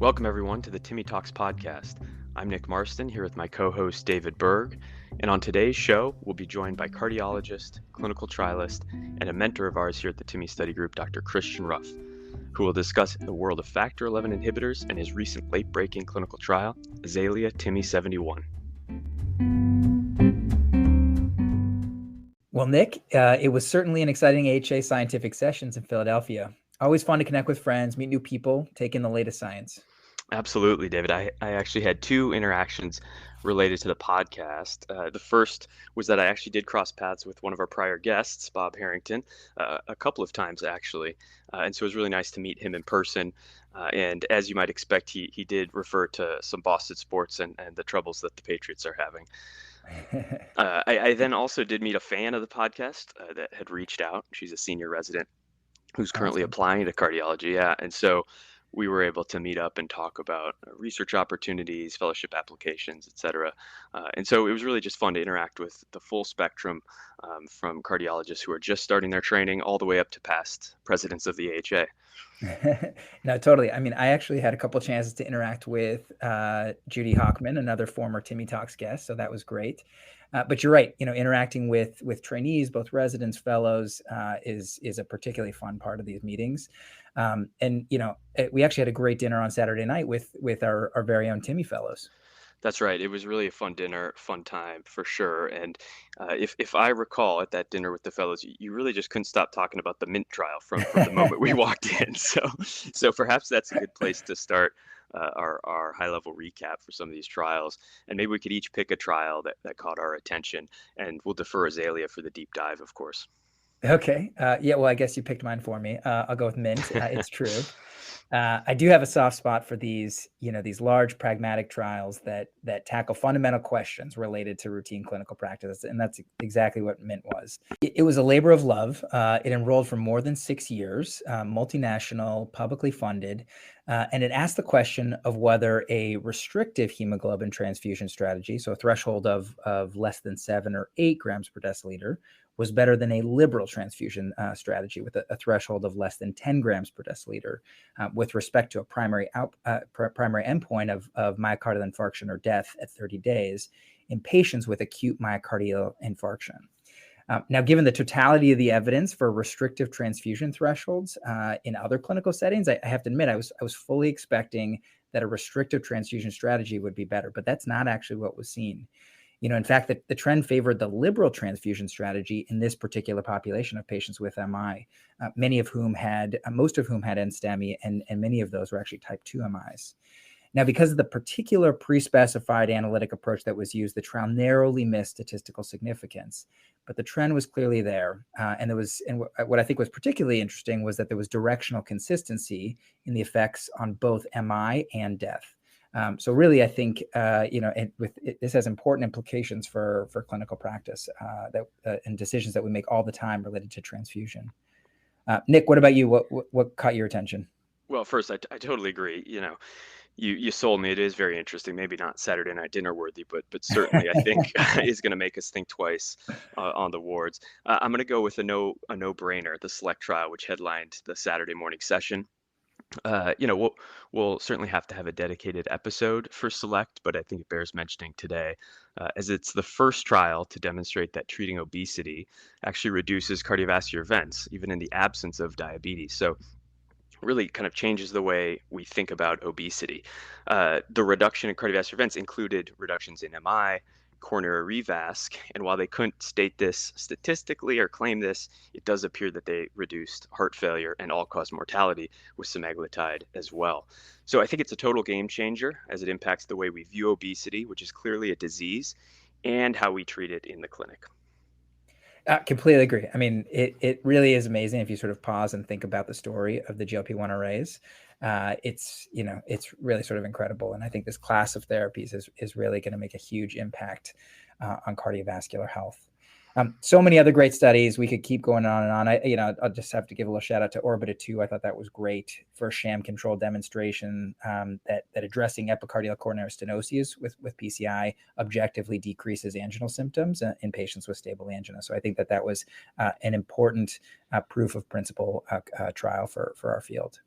Welcome, everyone, to the Timmy Talks podcast. I'm Nick Marston here with my co host David Berg. And on today's show, we'll be joined by cardiologist, clinical trialist, and a mentor of ours here at the Timmy Study Group, Dr. Christian Ruff, who will discuss the world of Factor XI inhibitors and his recent late breaking clinical trial, AZALEA-TIMI 71. Well, Nick, it was certainly an exciting AHA scientific sessions in Philadelphia. Always fun to connect with friends, meet new people, take in the latest science. Absolutely, David. I actually had two interactions related to the podcast. The first was that I actually did cross paths with one of our prior guests, Bob Harrington, a couple of times actually. And so it was really nice to meet him in person. And as you might expect, he did refer to some Boston sports and the troubles that the Patriots are having. I then also did meet a fan of the podcast that had reached out. She's a senior resident who's currently Awesome. applying to cardiology. Yeah. And so we were able to meet up and talk about research opportunities, fellowship applications, et cetera. And so it was really just fun to interact with the full spectrum from cardiologists who are just starting their training all the way up to past presidents of the AHA. No, totally. I mean, I actually had a couple chances to interact with Judy Hockman, another former Timmy Talks guest, so that was great. But you're right. Interacting with trainees, both residents, fellows, is a particularly fun part of these meetings. And we actually had a great dinner on Saturday night with our very own Timmy fellows. That's right. It was really a fun dinner, fun time for sure. And if I recall at that dinner with the fellows, you really just couldn't stop talking about the Mint trial from the moment we walked in. So perhaps that's a good place to start our high level recap for some of these trials. And maybe we could each pick a trial that caught our attention, and we'll defer Azalea for the deep dive, of course. Okay. Yeah, well, I guess you picked mine for me. I'll go with Mint. It's true. I do have a soft spot for these large pragmatic trials that tackle fundamental questions related to routine clinical practice. And that's exactly what Mint was. It was a labor of love. It enrolled for more than 6 years, multinational, publicly funded. And it asked the question of whether a restrictive hemoglobin transfusion strategy, so a threshold of less than 7 or 8 grams per deciliter, was better than a liberal transfusion strategy with a threshold of less than 10 grams per deciliter with respect to a primary endpoint of myocardial infarction or death at 30 days in patients with acute myocardial infarction. Now, given the totality of the evidence for restrictive transfusion thresholds in other clinical settings, I have to admit I was fully expecting that a restrictive transfusion strategy would be better, but that's not actually what was seen. In fact, the trend favored the liberal transfusion strategy in this particular population of patients with MI, most of whom had NSTEMI, and many of those were actually type 2 MIs. Now, because of the particular pre-specified analytic approach that was used, the trial narrowly missed statistical significance, but the trend was clearly there. And what I think was particularly interesting was that there was directional consistency in the effects on both MI and death. So really, I think this has important implications for clinical practice and decisions that we make all the time related to transfusion. Nick, what about you? What caught your attention? Well, first, I totally agree. You sold me. It is very interesting. Maybe not Saturday night dinner worthy, but certainly I think is going to make us think twice on the wards. I'm going to go with a no-brainer, the SELECT trial, which headlined the Saturday morning session. We'll certainly have to have a dedicated episode for SELECT, but I think it bears mentioning today, as it's the first trial to demonstrate that treating obesity actually reduces cardiovascular events, even in the absence of diabetes. So really kind of changes the way we think about obesity. The reduction in cardiovascular events included reductions in MI, coronary revasc, and while they couldn't state this statistically or claim this, it does appear that they reduced heart failure and all-cause mortality with semaglutide as well. So I think it's a total game changer as it impacts the way we view obesity, which is clearly a disease, and how we treat it in the clinic. Completely agree. I mean, it really is amazing if you sort of pause and think about the story of the GLP-1 arrays. It's really sort of incredible. And I think this class of therapies is really going to make a huge impact on cardiovascular health. So many other great studies. We could keep going on and on. I'll just have to give a little shout out to Orbita-2. I thought that was great for sham control demonstration that addressing epicardial coronary stenosis with PCI objectively decreases anginal symptoms in patients with stable angina. So I think that was an important proof of principle trial for our field.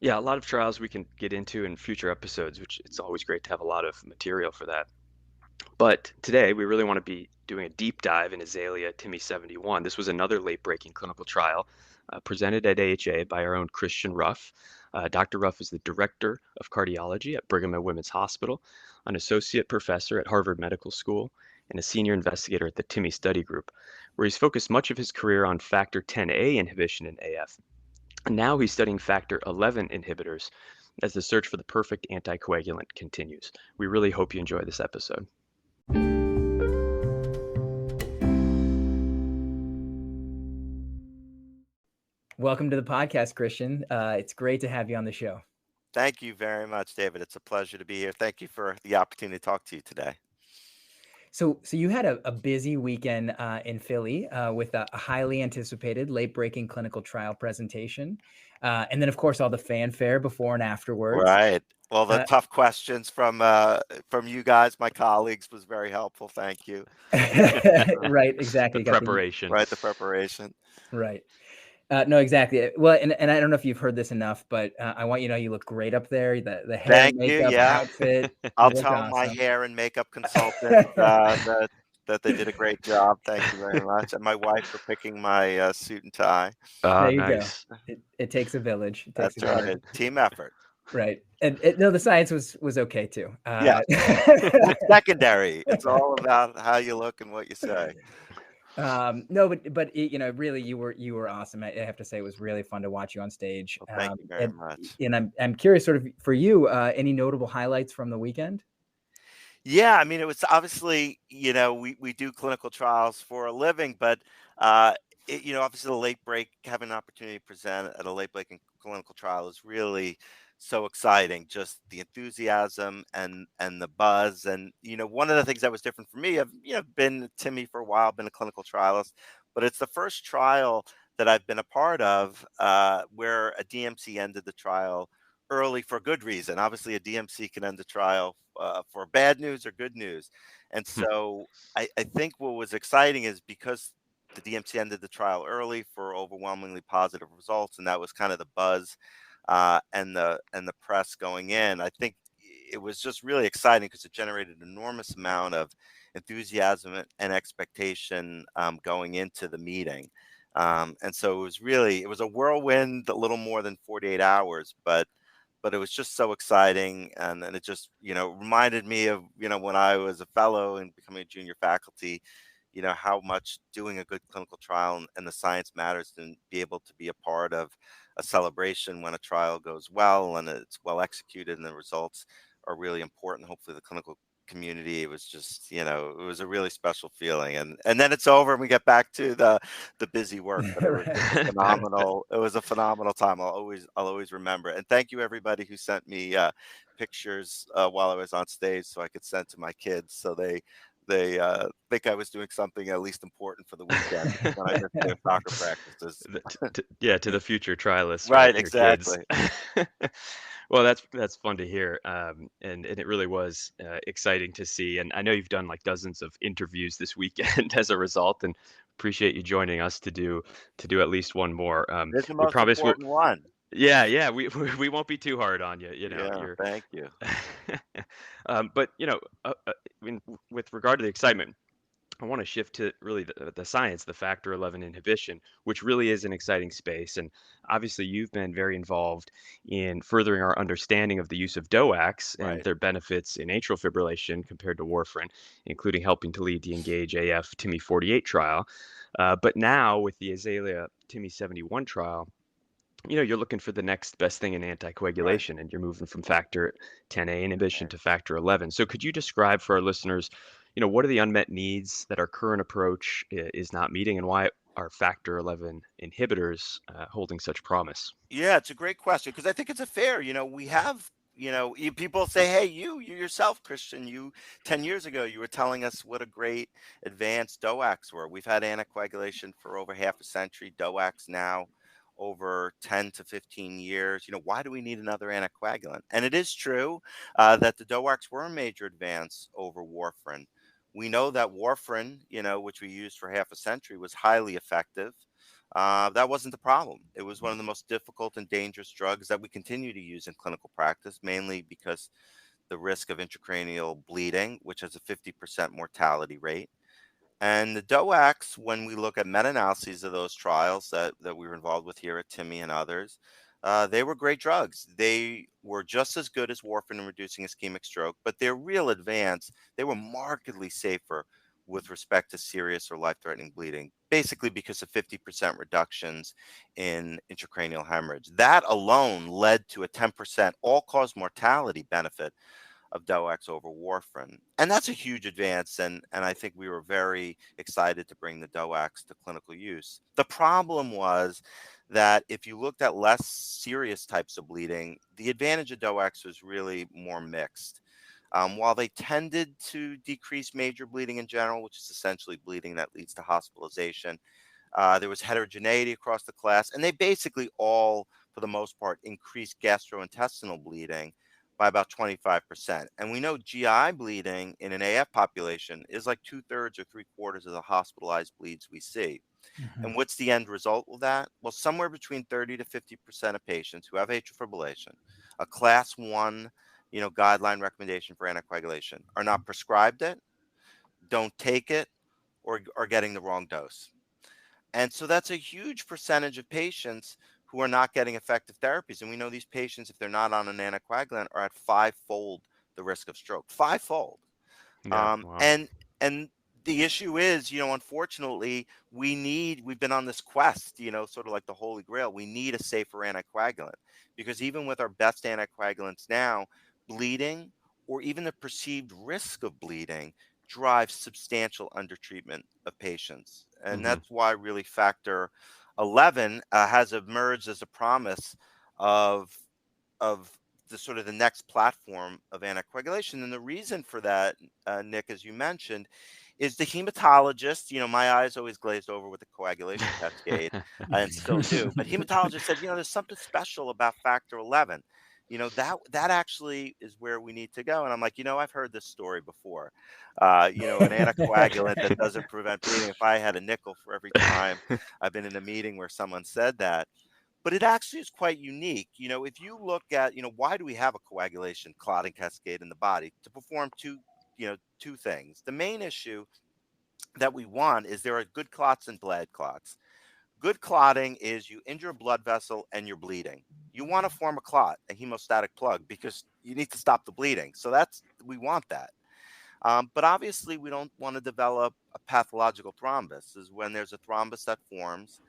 Yeah, a lot of trials we can get into in future episodes, which it's always great to have a lot of material for that. But today we really want to be doing a deep dive in AZALEA-TIMI 71. This was another late-breaking clinical trial presented at AHA by our own Christian Ruff. Dr. Ruff is the director of cardiology at Brigham and Women's Hospital, an associate professor at Harvard Medical School, and a senior investigator at the TIMI Study Group, where he's focused much of his career on factor 10A inhibition in AF. And now he's studying factor 11 inhibitors as the search for the perfect anticoagulant continues. We really hope you enjoy this episode. Welcome to the podcast, Christian. It's great to have you on the show. Thank you very much, David. It's a pleasure to be here. Thank you for the opportunity to talk to you today. So you had a busy weekend in Philly with a highly anticipated late-breaking clinical trial presentation, and then of course all the fanfare before and afterwards. Right. Well, the tough questions from you guys, my colleagues, was very helpful. Thank you. Right, exactly. The preparation. Right, the preparation. Right. No, exactly. Well, and I don't know if you've heard this enough, but I want you to know you look great up there. The hair, Thank makeup, you. Yeah, outfit. I'll look tell my awesome. hair and makeup consultant that they did a great job. Thank you very much, and my wife for picking my suit and tie. There you Nice. go. It takes a village. It takes That's right. Team effort. Right. And no, the science was okay too. Yeah. It's secondary. It's all about how you look and what you say. No, but really, you were awesome. I have to say, it was really fun to watch you on stage. Well, thank you very much. And I'm curious, sort of, for you, any notable highlights from the weekend? Yeah, I mean, it was obviously, we do clinical trials for a living, but obviously the late break, having an opportunity to present at a late breaking clinical trial is really so exciting. Just the enthusiasm and the buzz, and one of the things that was different for me, I've been at TIMI for a while, been a clinical trialist, but it's the first trial that I've been a part of where a DMC ended the trial early for good reason. Obviously, a DMC can end the trial for bad news or good news, and so I think what was exciting is because the DMC ended the trial early for overwhelmingly positive results, and that was kind of the buzz and the press going in. I think it was just really exciting because it generated an enormous amount of enthusiasm and expectation going into the meeting. And so it was a whirlwind, a little more than 48 hours, but it was just so exciting, and it just reminded me of when I was a fellow and becoming a junior faculty, how much doing a good clinical trial and the science matters, and be able to be a part of a celebration when a trial goes well and it's well executed and the results are really important. Hopefully the clinical community, it was just it was a really special feeling, and then it's over and we get back to the busy work, but it was just phenomenal. It was a phenomenal time. I'll always remember it. And thank you everybody who sent me pictures while I was on stage so I could send to my kids, so they think I was doing something at least important for the weekend when I missed their soccer practices. To the future trialists, Right, your exactly. kids. Well, that's fun to hear, and it really was exciting to see. And I know you've done like dozens of interviews this weekend as a result, and appreciate you joining us to do at least one more. This is the We most promise important one. Yeah, we won't be too hard on you. Yeah, thank you. But with regard to the excitement, I want to shift to really the science, the factor 11 inhibition, which really is an exciting space. And obviously, you've been very involved in furthering our understanding of the use of DOACs and Right. their benefits in atrial fibrillation compared to warfarin, including helping to lead the Engage AF TIMI 48 trial. But now with the Azalea TIMI 71 trial, you're looking for the next best thing in anticoagulation, and you're moving from factor 10A inhibition to factor 11. So could you describe for our listeners, what are the unmet needs that our current approach is not meeting, and why are factor 11 inhibitors holding such promise? Yeah, it's a great question because I think it's a fair, we have, people say, hey, you yourself, Christian, 10 years ago, you were telling us what a great advanced DOACs were. We've had anticoagulation for over half a century, DOACs now over 10 to 15 years. Why do we need another anticoagulant? And it is true that the DOACs were a major advance over warfarin. We know that warfarin, which we used for half a century, was highly effective. That wasn't the problem. It was one of the most difficult and dangerous drugs that we continue to use in clinical practice, mainly because the risk of intracranial bleeding, which has a 50% mortality rate. And the DOACs, when we look at meta-analyses of those trials that we were involved with here at TIMI and others, they were great drugs. They were just as good as warfarin in reducing ischemic stroke, but their real advance, they were markedly safer with respect to serious or life-threatening bleeding, basically because of 50% reductions in intracranial hemorrhage. That alone led to a 10% all-cause mortality benefit of DOACs over warfarin. And that's a huge advance. And I think we were very excited to bring the DOACs to clinical use. The problem was that if you looked at less serious types of bleeding, the advantage of DOACs was really more mixed. While they tended to decrease major bleeding in general, which is essentially bleeding that leads to hospitalization, there was heterogeneity across the class, and they basically all, for the most part, increased gastrointestinal bleeding by about 25%. And we know GI bleeding in an AF population is like 2/3 or 3/4 of the hospitalized bleeds we see. Mhm. And what's the end result of that? Well, somewhere between 30 to 50% of patients who have atrial fibrillation, a class one, guideline recommendation for anticoagulation, are not prescribed it, don't take it, or are getting the wrong dose. And so that's a huge percentage of patients who are not getting effective therapies. And we know these patients, if they're not on an anticoagulant, are at fivefold the risk of stroke. Fivefold. Yeah. Um, Wow. and and the issue is, unfortunately, we've been on this quest, sort of like the Holy Grail. We need a safer anticoagulant because even with our best anticoagulants now, bleeding or even the perceived risk of bleeding drives substantial undertreatment of patients. And Hmm. that's why really factor 11 has emerged as a promise of of the sort of the next platform of anticoagulation. And the reason for that, Nick, as you mentioned, is the hematologist. My eyes always glazed over with the coagulation cascade, and still do. But hematologist said, there's something special about factor 11. That actually is where we need to go. And I'm like, I've heard this story before. An anticoagulant that doesn't prevent bleeding. If I had a nickel for every time I've been in a meeting where someone said that, but it actually is quite unique. If you look at, why do we have a coagulation clotting cascade in the body? To perform two things. The main issue that we want is there are good clots and bad clots. Good clotting is you injure a blood vessel and you're bleeding. You want to form a clot, a hemostatic plug, because you need to stop the bleeding. So we want that. But obviously, we don't want to develop a pathological thrombus. Is when there's a thrombus that forms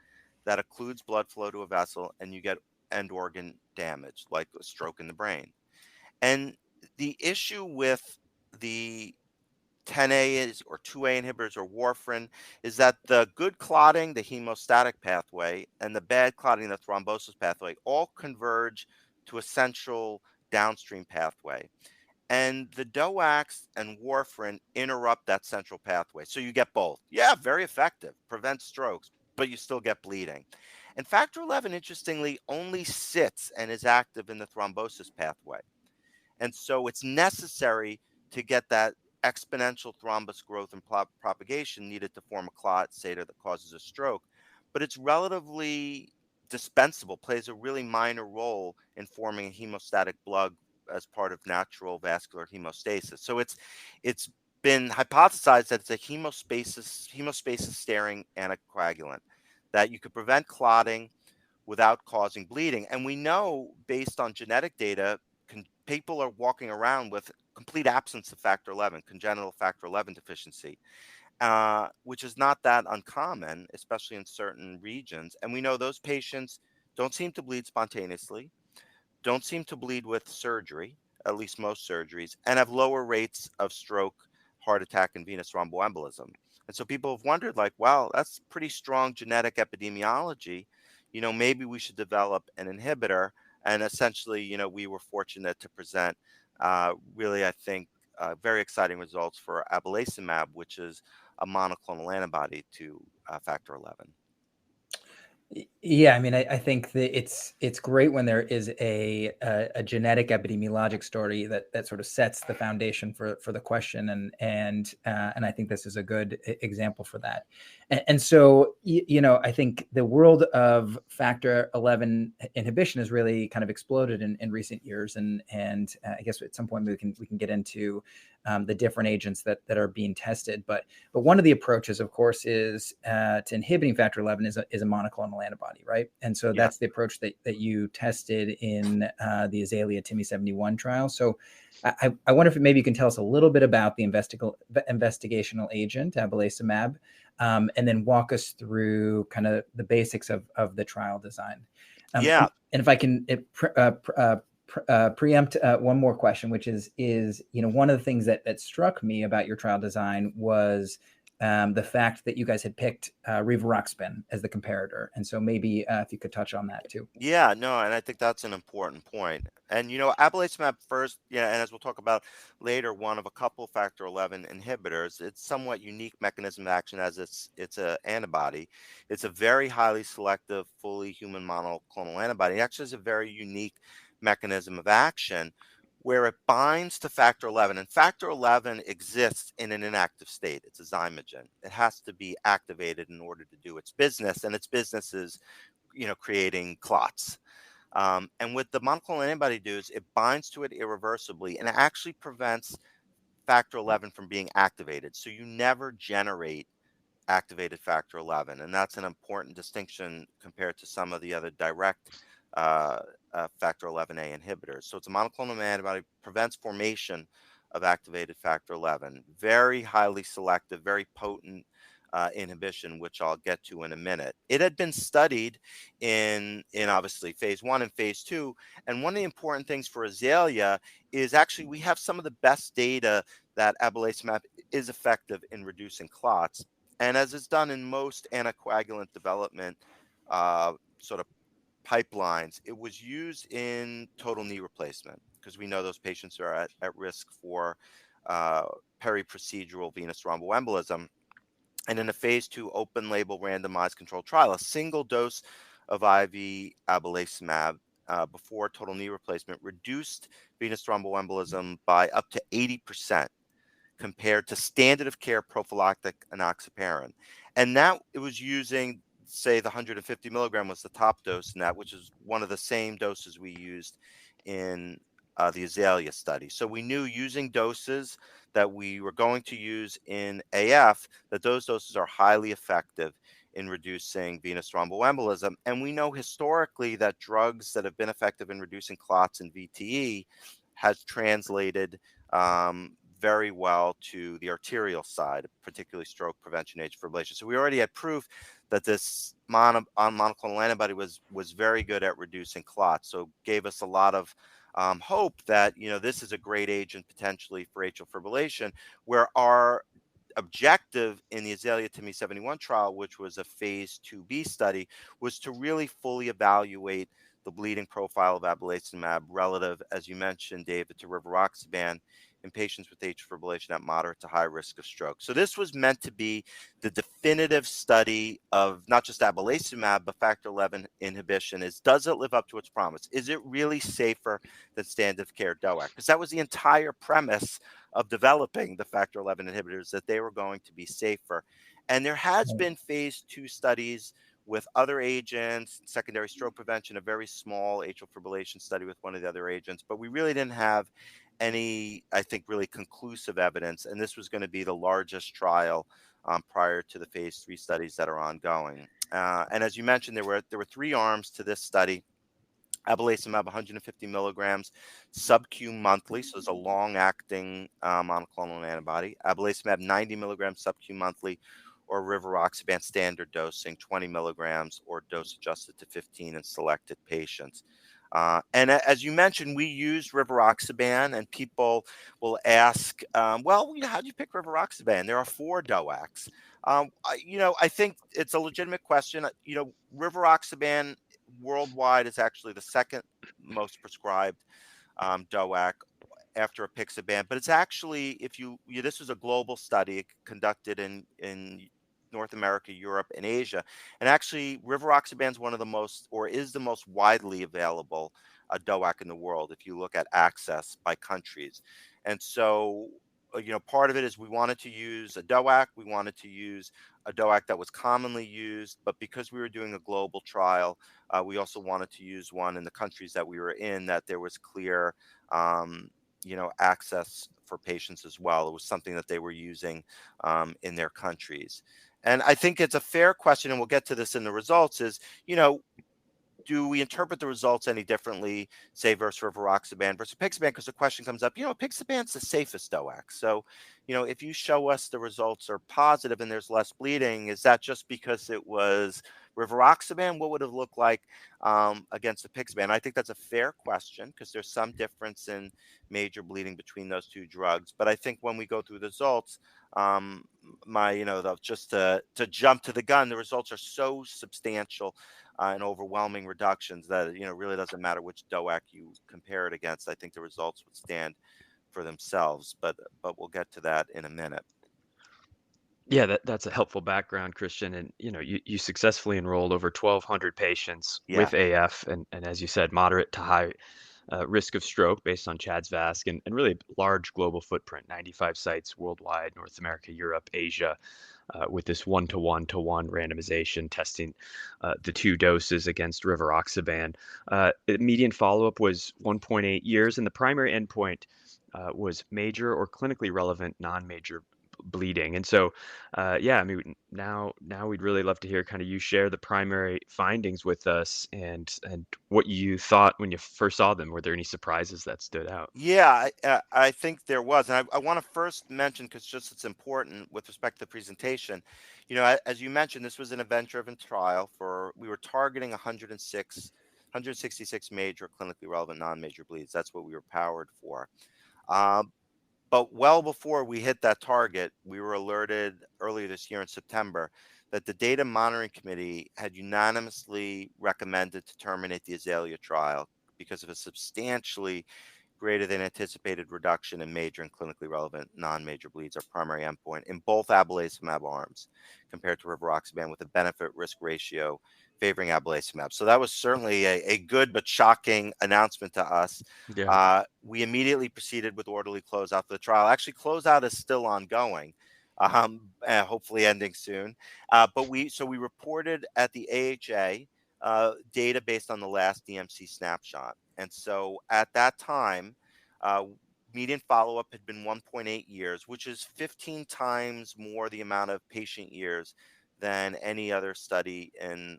that occludes blood flow to a vessel and you get end organ damage, like a stroke in the brain. And the issue with the 10A is or 2A inhibitors or warfarin is that the good clotting, the hemostatic pathway, and the bad clotting, the thrombosis pathway, all converge to a central downstream pathway. And the DOACs and warfarin interrupt that central pathway. So you get both. Yeah, very effective, prevents strokes, but you still get bleeding. And factor 11, interestingly, only sits and is active in the thrombosis pathway. And so it's necessary to get that exponential thrombus growth and propagation needed to form a clot, SATA, that causes a stroke. But it's relatively dispensable, plays a really minor role in forming a hemostatic plug as part of natural vascular hemostasis. So it's been hypothesized that it's a hemostasis sparing anticoagulant, that you could prevent clotting without causing bleeding. And we know based on genetic data, people are walking around with complete absence of factor 11, congenital factor 11 deficiency, which is not that uncommon, especially in certain regions. And we know those patients don't seem to bleed spontaneously, don't seem to bleed with surgery, at least most surgeries, and have lower rates of stroke, heart attack, and venous thromboembolism. And so people have wondered, like, wow, that's pretty strong genetic epidemiology. Maybe we should develop an inhibitor. And essentially, we were fortunate to present really, I think, very exciting results for abelacimab, which is a monoclonal antibody to factor 11. Yeah, I mean, I think that it's great when there is a genetic epidemiologic story that sort of sets the foundation for the question, and I think this is a good example for that. And so I think the world of factor 11 inhibition has really kind of exploded in recent years, and I guess at some point we can get into the different agents that are being tested, but one of the approaches, of course, is to inhibiting factor 11 is a monoclonal antibody, right? And so Yeah. that's the approach that you tested in the AZALEA-TIMI 71 trial. So I wonder if maybe you can tell us a little bit about the investigational agent, abelacimab, and then walk us through kind of the basics of the trial design. Yeah. And if I can preempt one more question, which is one of the things that struck me about your trial design was the fact that you guys had picked rivaroxaban as the comparator, and so maybe if you could touch on that too. Yeah, no, and I think that's an important point. And abelacimab first, yeah, and as we'll talk about later, one of a couple factor 11 inhibitors. It's somewhat unique mechanism of action as it's a antibody. It's a very highly selective, fully human monoclonal antibody. It actually has a very unique mechanism of action where it binds to factor 11, and factor 11 exists in an inactive state. It's a zymogen. It has to be activated in order to do its business, and its business is creating clots. And what the monoclonal antibody does, it binds to it irreversibly and it actually prevents factor 11 from being activated. So you never generate activated factor 11. And that's an important distinction compared to some of the other direct uh, factor 11A inhibitors. So it's a monoclonal antibody, prevents formation of activated factor 11. Very highly selective, very potent inhibition, which I'll get to in a minute. It had been studied in obviously phase 1 and phase 2. And one of the important things for Azalea is actually we have some of the best data that abelacimab is effective in reducing clots. And as is done in most anticoagulant development sort of pipelines, it was used in total knee replacement because we know those patients are at risk for uh, periprocedural venous thromboembolism. And in a phase 2 open label randomized controlled trial, a single dose of IV abelacimab before total knee replacement reduced venous thromboembolism by up to 80% compared to standard of care prophylactic enoxaparin. And that it was using, say, the 150 milligram was the top dose in that, which is one of the same doses we used in the Azalea study. So we knew using doses that we were going to use in AF, that those doses are highly effective in reducing venous thromboembolism. And we know historically that drugs that have been effective in reducing clots in VTE has translated very well to the arterial side, particularly stroke prevention, atrial fibrillation. So we already had proof that this monoclonal antibody was very good at reducing clots. So gave us a lot of hope that this is a great agent potentially for atrial fibrillation, where our objective in the AZALEA-TIMI 71 trial, which was a phase 2b study, was to really fully evaluate the bleeding profile of abelacimab relative, as you mentioned, David, to rivaroxaban in patients with atrial fibrillation at moderate to high risk of stroke. So this was meant to be the definitive study of not just abelacimab, but factor 11 inhibition. Does it live up to its promise? Is it really safer than standard of care DOAC? Because that was the entire premise of developing the factor 11 inhibitors, that they were going to be safer. And there has been phase 2 studies with other agents, secondary stroke prevention, a very small atrial fibrillation study with one of the other agents, but we really didn't have any, I think, really conclusive evidence. And this was going to be the largest trial prior to the phase 3 studies that are ongoing. And as you mentioned, there were 3 arms to this study. Abelacimab 150 milligrams sub-Q monthly, so it's a long-acting monoclonal antibody. Abelacimab 90 milligrams sub-Q monthly, or rivaroxaban standard dosing 20 milligrams, or dose adjusted to 15 in selected patients. And as you mentioned, we used rivaroxaban, and people will ask, well, how do you pick rivaroxaban? There are 4 DOACs. I think it's a legitimate question. Rivaroxaban worldwide is actually the second most prescribed DOAC after apixaban, but it's actually, this was a global study conducted in North America, Europe, and Asia. And actually, rivaroxaban is one of the most, or is the most widely available DOAC in the world if you look at access by countries. And so, part of it is we wanted to use a DOAC. We wanted to use a DOAC that was commonly used, but because we were doing a global trial, we also wanted to use one in the countries that we were in that there was clear, access for patients as well. It was something that they were using in their countries. And I think it's a fair question, and we'll get to this in the results, is, do we interpret the results any differently, say, versus rivaroxaban versus apixaban? Because the question comes up, apixaban's the safest DOAC. So, if you show us the results are positive and there's less bleeding, is that just because it was rivaroxaban? What would it look like against apixaban? I think that's a fair question because there's some difference in major bleeding between those two drugs. But I think when we go through the results, just to jump to the gun, the results are so substantial and overwhelming reductions that really doesn't matter which DOAC you compare it against. I think the results would stand for themselves, but we'll get to that in a minute. Yeah, that's a helpful background, Christian. And you successfully enrolled over 1,200 patients Yeah. with AF, and as you said, moderate to high risk of stroke based on CHA2DS2-VASc, and really large global footprint, 95 sites worldwide, North America, Europe, Asia, with this 1-to-1-to-1 randomization testing the two doses against rivaroxaban. Median follow-up was 1.8 years, and the primary endpoint was major or clinically relevant non-major bleeding. And so, now we'd really love to hear kind of you share the primary findings with us and what you thought when you first saw them. Were there any surprises that stood out? Yeah, I think there was. And I want to first mention, because just it's important with respect to the presentation, as you mentioned, this was an event-driven trial we were targeting 166 major clinically relevant non-major bleeds. That's what we were powered for. But well before we hit that target, we were alerted earlier this year in September that the Data Monitoring Committee had unanimously recommended to terminate the AZALEA trial because of a substantially greater than anticipated reduction in major and clinically relevant non-major bleeds, our primary endpoint, in both abelacimab arms compared to rivaroxaban, with a benefit-risk ratio favoring abelacimab. So that was certainly a good but shocking announcement to us. Yeah. We immediately proceeded with orderly closeout for the trial. Actually, closeout is still ongoing, hopefully ending soon. But we reported at the AHA data based on the last DMC snapshot. And so at that time, median follow-up had been 1.8 years, which is 15 times more the amount of patient years than any other study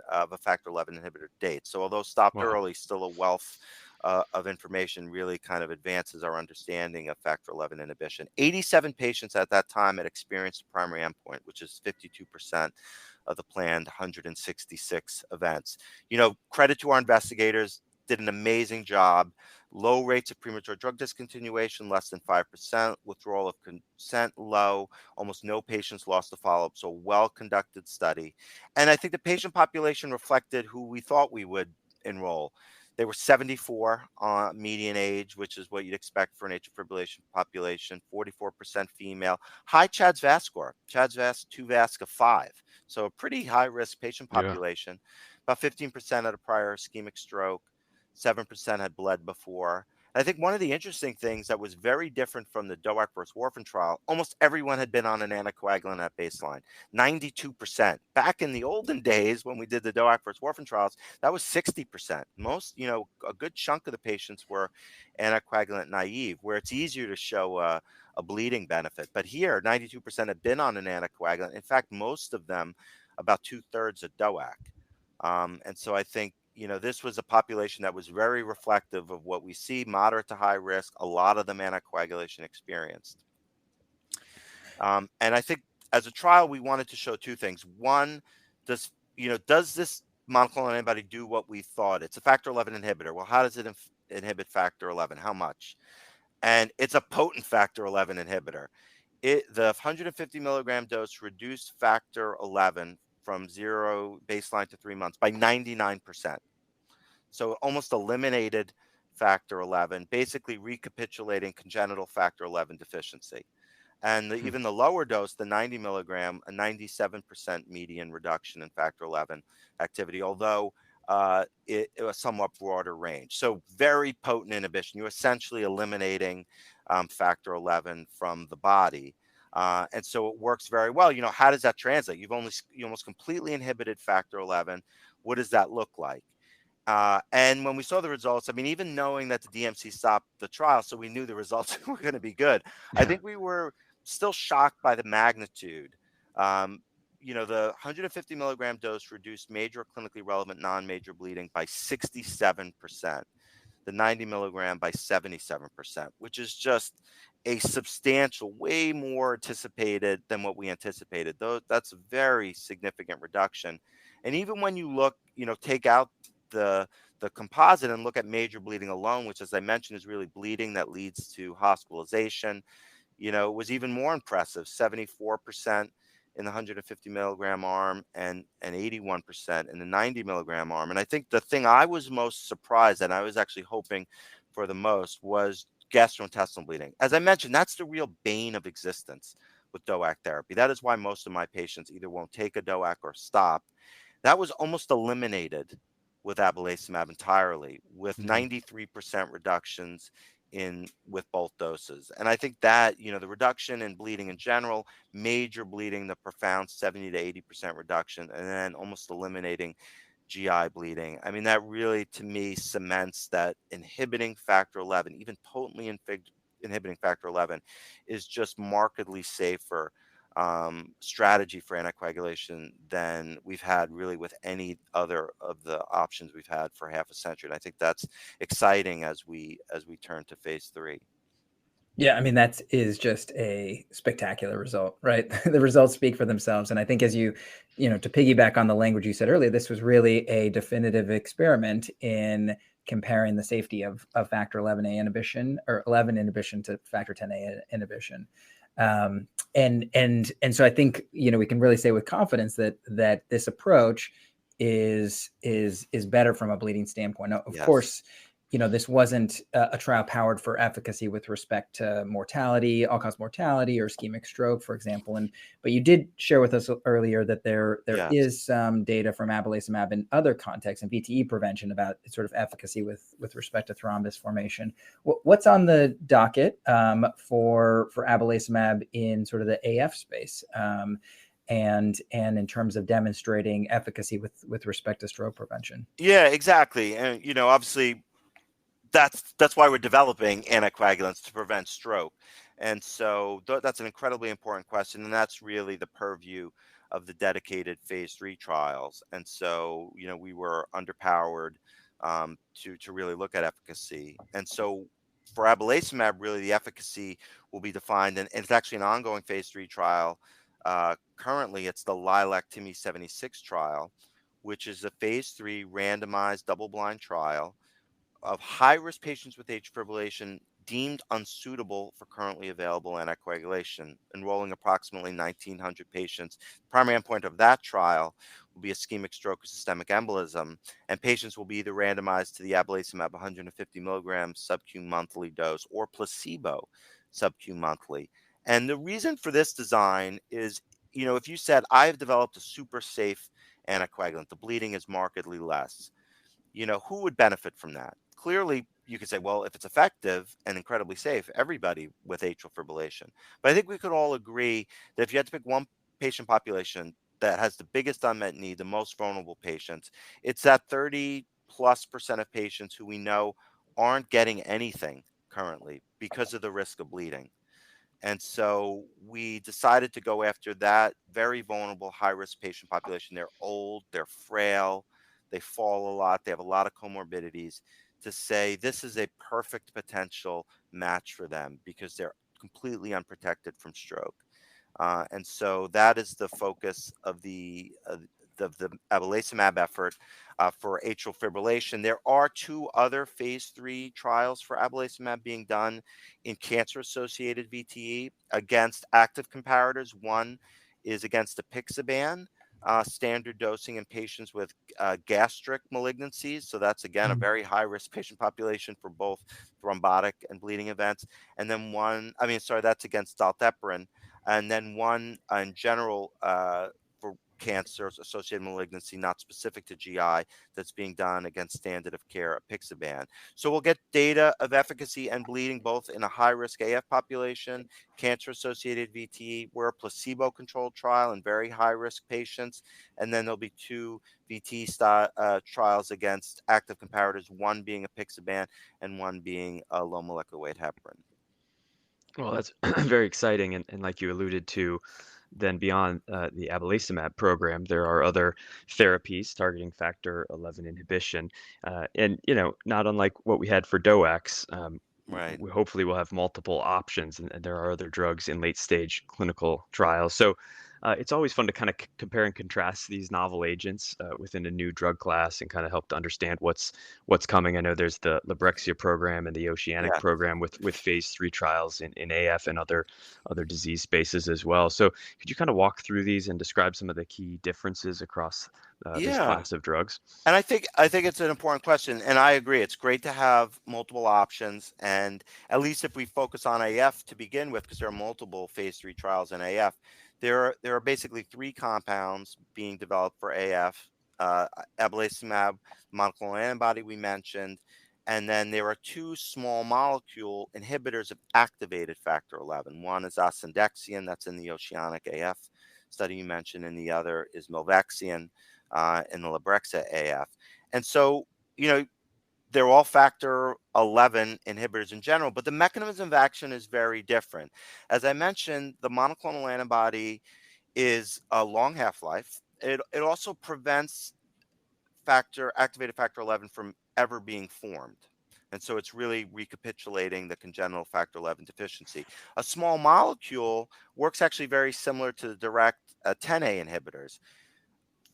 of a factor 11 inhibitor date. So although stopped Wow. early, still a wealth of information, really kind of advances our understanding of factor 11 inhibition. 87 patients at that time had experienced a primary endpoint, which is 52% of the planned 166 events. Credit to our investigators, did an amazing job. Low rates of premature drug discontinuation, less than 5%. Withdrawal of consent, low. Almost no patients lost to follow-up. So well-conducted study. And I think the patient population reflected who we thought we would enroll. They were 74 median age, which is what you'd expect for an atrial fibrillation population, 44% female. High CHA2DS2-VASc score, CHA2DS2-VASc of 5. So a pretty high-risk patient Yeah. population. About 15% had a prior ischemic stroke. 7% had bled before. And I think one of the interesting things that was very different from the DOAC versus warfarin trial, almost everyone had been on an anticoagulant at baseline, 92%. Back in the olden days when we did the DOAC versus warfarin trials, that was 60%. Most, a good chunk of the patients were anticoagulant naive, where it's easier to show a bleeding benefit. But here, 92% had been on an anticoagulant. In fact, most of them, about 2/3 of DOAC. And so I think, this was a population that was very reflective of what we see, moderate to high risk, a lot of them anticoagulation experienced. And I think as a trial, we wanted to show two things. One, does this monoclonal antibody do what we thought? It's a factor 11 inhibitor. Well, how does it inhibit factor 11? How much? And it's a potent factor 11 inhibitor. The 150 milligram dose reduced factor 11 from 0 baseline to 3 months by 99%. So it almost eliminated factor 11, basically recapitulating congenital factor 11 deficiency. And Hmm. even the lower dose, the 90 milligram, a 97% median reduction in factor 11 activity, although it was somewhat broader range. So very potent inhibition. You're essentially eliminating factor 11 from the body. And so it works very well. How does that translate? You almost completely inhibited factor 11. What does that look like? And when we saw the results, I mean, even knowing that the DMC stopped the trial, so we knew the results were going to be good, I Yeah. think we were still shocked by the magnitude. Um, the 150 milligram dose reduced major clinically relevant non-major bleeding by 67%, the 90 milligram by 77%, which is just a substantial, way more anticipated than what we anticipated. Though that's a very significant reduction. And even when you look, take out the composite and look at major bleeding alone, which, as I mentioned, is really bleeding that leads to hospitalization, it was even more impressive, 74% in the 150 milligram arm and 81% in the 90 milligram arm. And I think the thing I was most surprised and I was actually hoping for the most was gastrointestinal bleeding. As I mentioned, that's the real bane of existence with DOAC therapy. That is why most of my patients either won't take a DOAC or stop. That was almost eliminated with abelacimab entirely, with Hmm. 93% reductions in with both doses. And I think that, the reduction in bleeding in general, major bleeding, the profound 70 to 80% reduction, and then almost eliminating GI bleeding. I mean, that really, to me, cements that inhibiting factor 11, even potently inhibiting factor 11, is just markedly safer strategy for anticoagulation than we've had really with any other of the options we've had for half a century. And I think that's exciting as we turn to phase 3. Yeah, I mean, that is just a spectacular result, right? The results speak for themselves. And I think to piggyback on the language you said earlier, this was really a definitive experiment in comparing the safety of factor 11A inhibition or 11 inhibition to factor 10A inhibition. And so I think, we can really say with confidence that this approach is better from a bleeding standpoint. Now, of Yes. course, this wasn't a trial powered for efficacy with respect to mortality, all-cause mortality, or ischemic stroke, for example. But you did share with us earlier that there Yes. is some data from abelacimab in other contexts and VTE prevention about sort of efficacy with respect to thrombus formation. What's on the docket for abelacimab in sort of the AF space? And in terms of demonstrating efficacy with respect to stroke prevention. Yeah, exactly. And obviously that's why we're developing anticoagulants to prevent stroke. And so that's an incredibly important question, and that's really the purview of the dedicated phase 3 trials. And so, we were underpowered to really look at efficacy. And so for abelacimab, really the efficacy will be defined, and it's actually an ongoing phase 3 trial. Currently, it's the LILAC-TIMI 76 trial, which is a phase 3 randomized double-blind trial of high-risk patients with atrial fibrillation deemed unsuitable for currently available anticoagulation, enrolling approximately 1,900 patients. The primary endpoint of that trial will be ischemic stroke or systemic embolism, and patients will be either randomized to the abelacimab 150 milligrams sub-Q monthly dose or placebo sub-Q monthly. And the reason for this design is, if you said, I have developed a super safe anticoagulant, the bleeding is markedly less, who would benefit from that? Clearly, you could say, well, if it's effective and incredibly safe, everybody with atrial fibrillation. But I think we could all agree that if you had to pick one patient population that has the biggest unmet need, the most vulnerable patients, it's that 30+% of patients who we know aren't getting anything currently because of the risk of bleeding. And so we decided to go after that very vulnerable, high risk patient population. They're old, they're frail, they fall a lot, they have a lot of comorbidities, to say this is a perfect potential match for them because they're completely unprotected from stroke. And so that is the focus of the abelacimab effort for atrial fibrillation. There are 2 other phase 3 trials for abelacimab being done in cancer-associated VTE against active comparators. One is against apixaban, standard dosing in patients with gastric malignancies. So that's, again, a Mm. very high-risk patient population for both thrombotic and bleeding events. And then that's against dalteparin. And then one in general for cancers associated malignancy, not specific to GI, that's being done against standard of care apixaban. So we'll get data of efficacy and bleeding both in a high-risk AF population, cancer-associated VTE. We're a placebo-controlled trial in very high-risk patients, and then there'll be two VTE trials against active comparators, one being apixaban and one being a low molecular weight heparin. Well, that's very exciting. And like you alluded to, then beyond the abelacimab program, there are other therapies targeting factor 11 inhibition. And, not unlike what we had for DOACs, Right. we hopefully will have multiple options, and there are other drugs in late stage clinical trials. So it's always fun to kind of compare and contrast these novel agents within a new drug class and kind of help to understand what's coming. I know there's the Librexia program and the Oceanic Yeah. program with phase 3 trials in AF and other disease spaces as well. So could you kind of walk through these and describe some of the key differences across this Yeah. class of drugs? And I think it's an important question, and I agree. It's great to have multiple options, and at least if we focus on AF to begin with, because there are multiple phase 3 trials in AF, there are basically three compounds being developed for AF: abelacimab, monoclonal antibody we mentioned, and then there are two small molecule inhibitors of activated factor 11. One is asundexian, that's in the Oceanic AF study you mentioned, and the other is milvexian in the Librexia AF. And so, you know, they're all factor 11 inhibitors in general, but the mechanism of action is very different. As I mentioned, the monoclonal antibody is a long half life. It also prevents activated factor 11 from ever being formed. And so it's really recapitulating the congenital factor 11 deficiency. A small molecule works actually very similar to the direct 10A inhibitors.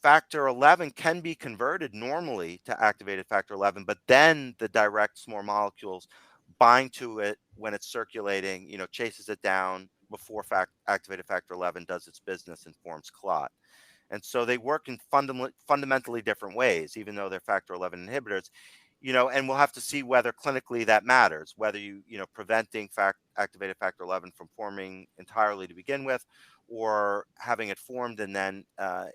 Factor 11 can be converted normally to activated factor 11, but then the direct small molecules bind to it when it's circulating, chases it down before activated factor 11 does its business and forms clot. And so they work in fundamentally different ways, even though they're factor 11 inhibitors. And we'll have to see whether clinically that matters, whether preventing activated factor 11 from forming entirely to begin with, or having it formed and then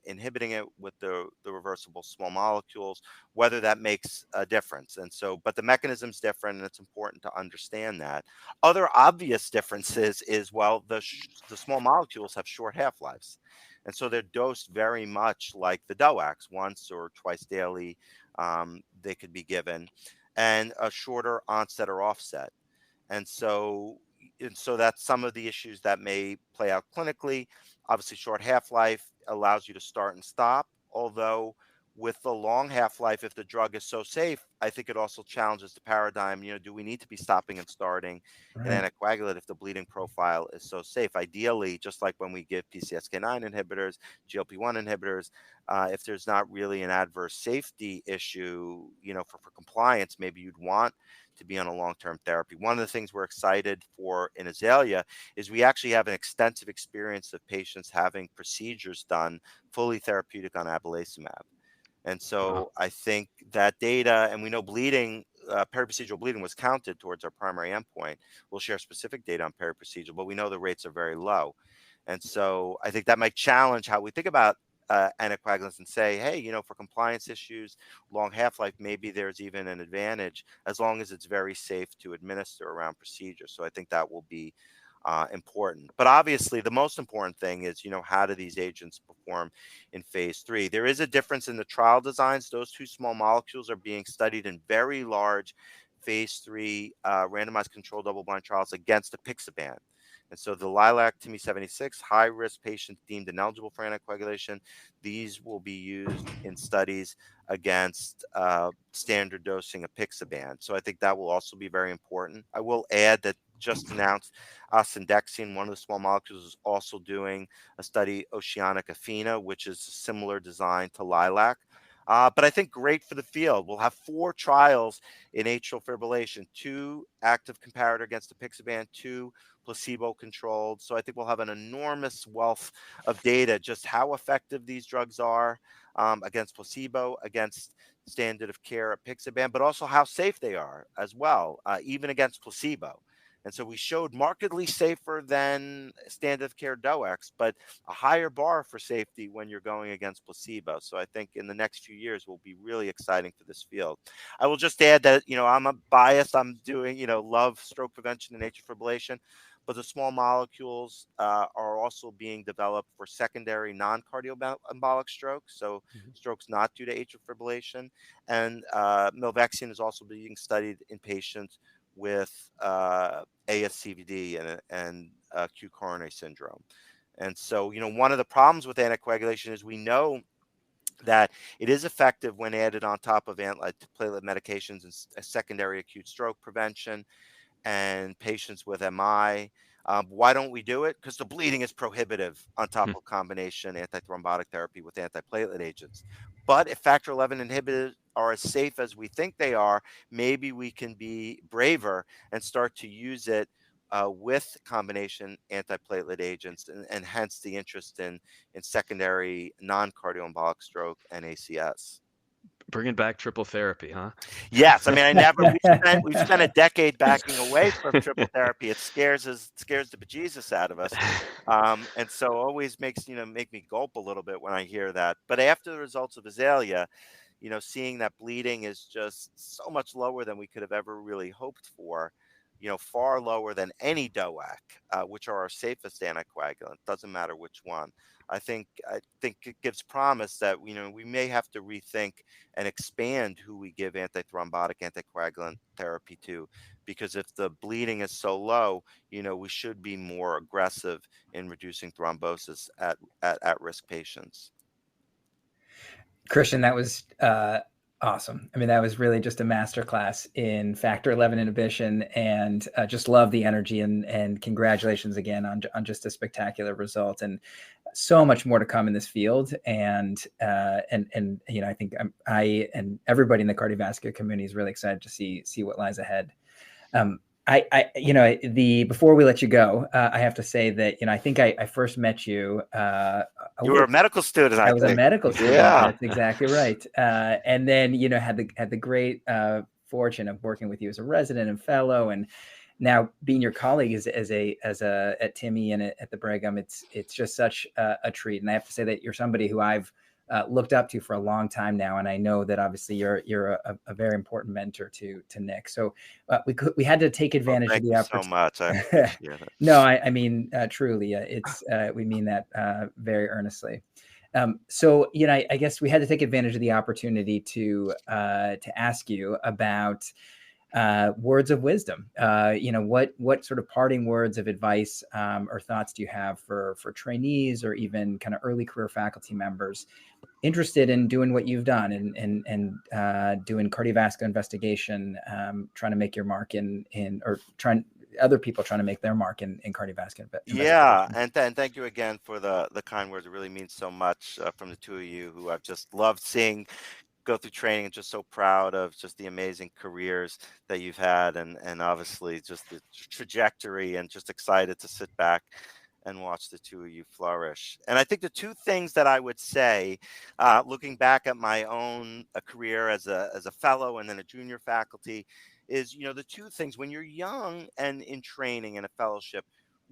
inhibiting it with the reversible small molecules, whether that makes a difference. And so, but the mechanism's different, and it's important to understand that. Other obvious differences is, well, the small molecules have short half-lives. And so they're dosed very much like the DOACs, once or twice daily. They could be given, and a shorter onset or offset. And so that's some of the issues that may play out clinically. Obviously, short half-life allows you to start and stop, although with the long half-life, if the drug is so safe, I think it also challenges the paradigm. Do we need to be stopping and starting an Right. anticoagulant if the bleeding profile is so safe? Ideally, just like when we give PCSK9 inhibitors, GLP-1 inhibitors, if there's not really an adverse safety issue, for compliance, maybe you'd want to be on a long-term therapy. One of the things we're excited for in Azalea is we actually have an extensive experience of patients having procedures done fully therapeutic on abelacimab. And Wow. so I think that data, and we know bleeding, periprocedural bleeding was counted towards our primary endpoint. We'll share specific data on periprocedural, but we know the rates are very low. And so I think that might challenge how we think about anticoagulants and say, hey, for compliance issues, long half-life, maybe there's even an advantage as long as it's very safe to administer around procedures. So I think that will be important. But obviously, the most important thing is, how do these agents perform in phase 3? There is a difference in the trial designs. Those two small molecules are being studied in very large phase 3 randomized controlled double-blind trials against apixaban. And so the AZALEA-TIMI 76 high-risk patients deemed ineligible for anticoagulation, these will be used in studies against standard dosing apixaban. So I think that will also be very important. I will add that just announced asundexian, one of the small molecules, is also doing a study, Oceanic Athena, which is a similar design to LILAC. But I think great for the field. We'll have 4 trials in atrial fibrillation, 2 active comparator against apixaban, 2 placebo-controlled. So I think we'll have an enormous wealth of data, just how effective these drugs are against placebo, against standard of care apixaban, but also how safe they are as well, even against placebo. And so we showed markedly safer than standard of care DOACs, but a higher bar for safety when you're going against placebo. So I think in the next few years will be really exciting for this field. I will just add that, I'm a biased. I'm doing, love stroke prevention and atrial fibrillation, but the small molecules are also being developed for secondary non-cardioembolic strokes, so Mhm. strokes not due to atrial fibrillation. And milvexian is also being studied in patients with ASCVD and acute coronary syndrome. And so, one of the problems with anticoagulation is we know that it is effective when added on top of antiplatelet medications and secondary acute stroke prevention and patients with MI. Why don't we do it? Because the bleeding is prohibitive on top Hmm. of combination antithrombotic therapy with antiplatelet agents. But if factor 11 inhibitors are as safe as we think they are, maybe we can be braver and start to use it with combination antiplatelet agents, and hence the interest in secondary non-cardioembolic stroke and ACS. Bringing back triple therapy, huh? Yes, I mean, I never. We've spent a decade backing away from triple therapy. It scares the bejesus out of us, and so always make me gulp a little bit when I hear that. But after the results of Azalea, seeing that bleeding is just so much lower than we could have ever really hoped for, far lower than any DOAC, which are our safest anticoagulant. Doesn't matter which one. I think it gives promise that we may have to rethink and expand who we give antithrombotic anticoagulant therapy to, because if the bleeding is so low, we should be more aggressive in reducing thrombosis at risk patients. Christian, that was awesome. I mean, that was really just a masterclass in factor 11 inhibition, and just love the energy, and congratulations again on just a spectacular result, and so much more to come in this field. And I think I and everybody in the cardiovascular community is really excited to see what lies ahead. Before we let you go, I have to say that, I think I first met you. You were a medical student, I I was a think. medical student. Yeah. That's exactly right. And then, had the great fortune of working with you as a resident and fellow, and now being your colleague as a at TIMI and at the Brigham. It's just such a treat. And I have to say that you're somebody who I've looked up to for a long time now, and I know that obviously you're a very important mentor to Nick. So we had to take Well, advantage of thank the you so opportunity. much. I appreciate it. No, I mean, truly, we mean that very earnestly. So, I guess we had to take advantage of the opportunity to ask you about words of wisdom. What sort of parting words of advice or thoughts do you have for trainees or even kind of early career faculty members interested in doing what you've done, and doing cardiovascular investigation, trying to make your mark or trying other people trying to make their mark in cardiovascular Yeah, investigation? and thank you again for the kind words. It really means so much from the two of you, who I've just loved seeing go through training, and just so proud of just the amazing careers that you've had, and obviously just the trajectory, and just excited to sit back and watch the two of you flourish. And I think the two things that I would say, looking back at my own career as a fellow and then a junior faculty, is, the two things when you're young and in training and a fellowship,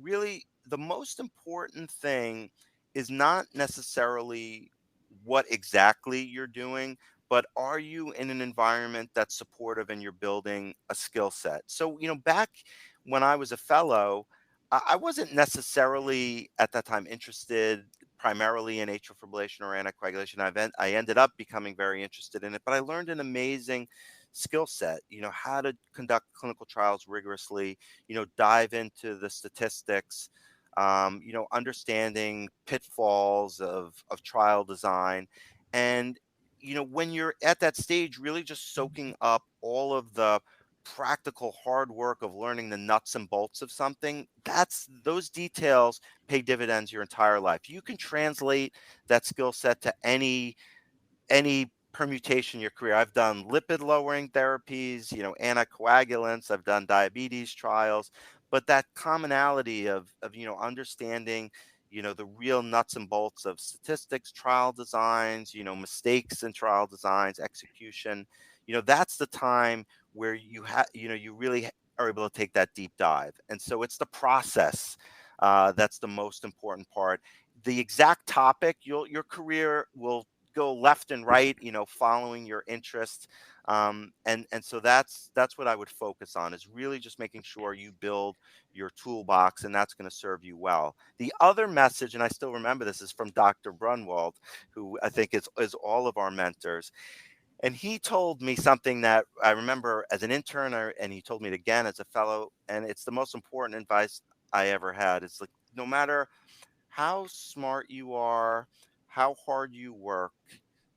really the most important thing is not necessarily what exactly you're doing, but are you in an environment that's supportive and you're building a skill set? So, back when I was a fellow, I wasn't necessarily at that time interested primarily in atrial fibrillation or anticoagulation. I ended up becoming very interested in it, but I learned an amazing skill set, how to conduct clinical trials rigorously, dive into the statistics, understanding pitfalls of trial design. And, when you're at that stage, really just soaking up all of the practical hard work of learning the nuts and bolts of something, those details pay dividends your entire life. You can translate that skill set to any permutation in your career. I've done lipid lowering therapies, anticoagulants. I've done diabetes trials, but that commonality of understanding, the real nuts and bolts of statistics, trial designs, mistakes in trial designs, execution, that's the time where you really are able to take that deep dive. And so it's the process that's the most important part. The exact topic, your career will go left and right, following your interest. And so that's what I would focus on, is really just making sure you build your toolbox, and that's going to serve you well. The other message, and I still remember this, is from Dr. Brunwald, who I think is all of our mentors. And he told me something that I remember as an intern, and he told me it again as a fellow, and it's the most important advice I ever had. It's like, no matter how smart you are, how hard you work,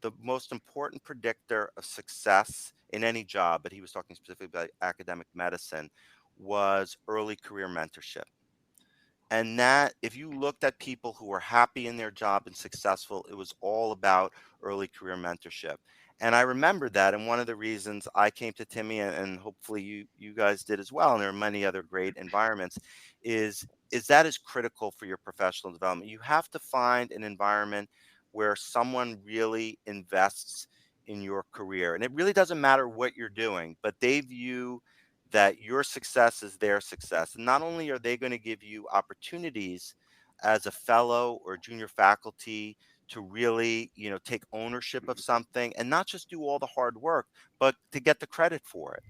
the most important predictor of success in any job, but he was talking specifically about academic medicine, was early career mentorship. And that, if you looked at people who were happy in their job and successful, it was all about early career mentorship. And I remember that. And one of the reasons I came to TIMI, and hopefully you guys did as well, and there are many other great environments, is that is critical for your professional development. You have to find an environment where someone really invests in your career. And it really doesn't matter what you're doing, but they view that your success is their success. And not only are they going to give you opportunities as a fellow or junior faculty to really, take ownership of something and not just do all the hard work, but to get the credit for it,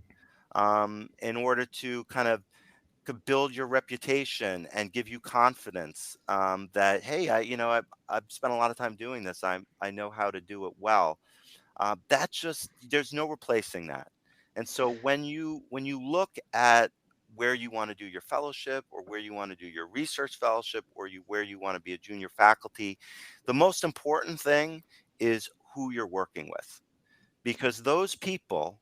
in order to kind of build your reputation and give you confidence, that, hey, I've spent a lot of time doing this. I know how to do it well. There's no replacing that. And so when you look at where you want to do your fellowship, or where you want to do your research fellowship, or where you want to be a junior faculty, the most important thing is who you're working with, because those people,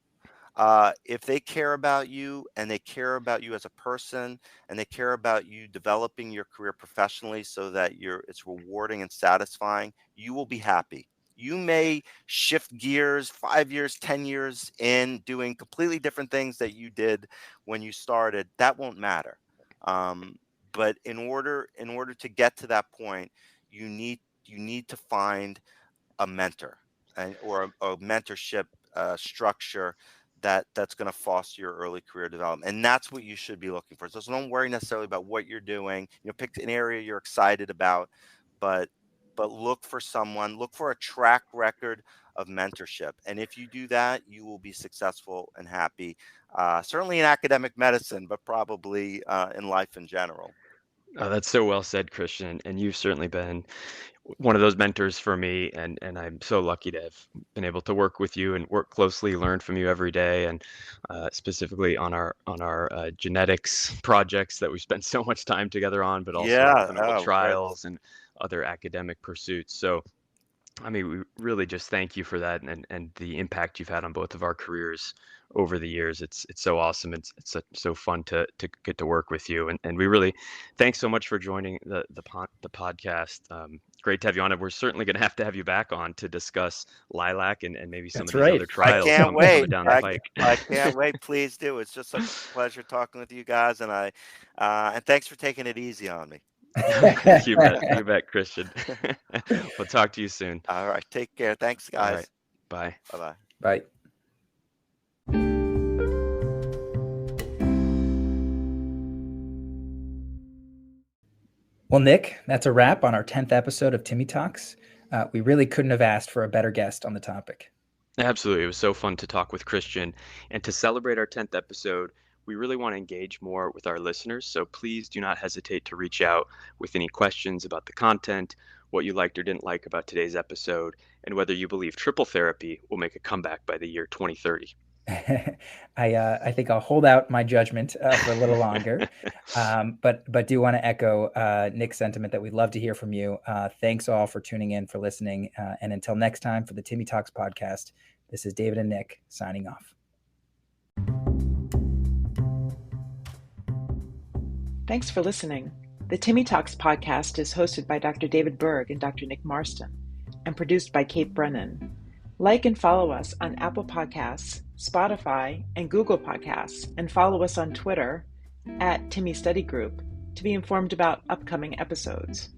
if they care about you, and they care about you as a person, and they care about you developing your career professionally so that it's rewarding and satisfying, you will be happy. You may shift gears 5 years, 10 years in, doing completely different things that you did when you started. That won't matter. But in order to get to that point, you need to find a mentor, or a mentorship structure that's going to foster your early career development. And that's what you should be looking for. So don't worry necessarily about what you're doing. Pick an area you're excited about, but look for a track record of mentorship. And if you do that, you will be successful and happy, certainly in academic medicine, but probably in life in general. That's so well said, Christian. And you've certainly been one of those mentors for me, and I'm so lucky to have been able to work with you and work closely, learn from you every day, and specifically on our genetics projects that we spent so much time together on, but also our Yeah. clinical Oh, right. trials and other academic pursuits. So I mean, we really just thank you for that, and the impact you've had on both of our careers over the years. It's so awesome. It's so fun to get to work with you, and we really thanks so much for joining the podcast. Great to have you on, and we're certainly going to have you back on to discuss Lilac and maybe some That's of these right. other I trials can't coming wait. down the pike. I can't wait. Please do. It's just such a pleasure talking with you guys, and thanks for taking it easy on me. You bet, Christian. We'll talk to you soon. All right. Take care. Thanks, All right, guys. bye. Bye-bye. Bye. Well, Nick, that's a wrap on our 10th episode of TIMI Talks. We really couldn't have asked for a better guest on the topic. Absolutely. It was so fun to talk with Christian. And to celebrate our 10th episode, we really want to engage more with our listeners. So please do not hesitate to reach out with any questions about the content, what you liked or didn't like about today's episode, and whether you believe triple therapy will make a comeback by the year 2030. I think I'll hold out my judgment for a little longer, but do want to echo Nick's sentiment that we'd love to hear from you. Thanks all for tuning in, for listening, and until next time for the TIMI Talks podcast, this is David and Nick signing off. Thanks for listening. The TIMI Talks podcast is hosted by Dr. David Berg and Dr. Nick Marston and produced by Kate Brennan. Like and follow us on Apple Podcasts, Spotify, and Google Podcasts, and follow us on Twitter @TIMI Study Group to be informed about upcoming episodes.